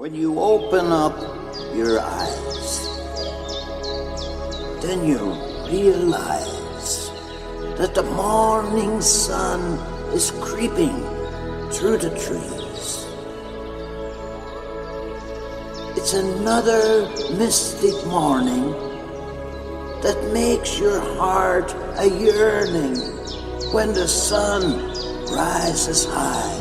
When you open up your eyes, then you realize that the morning sun is creeping through the trees. It's another mystic morning that makes your heart a yearning when the sun rises high.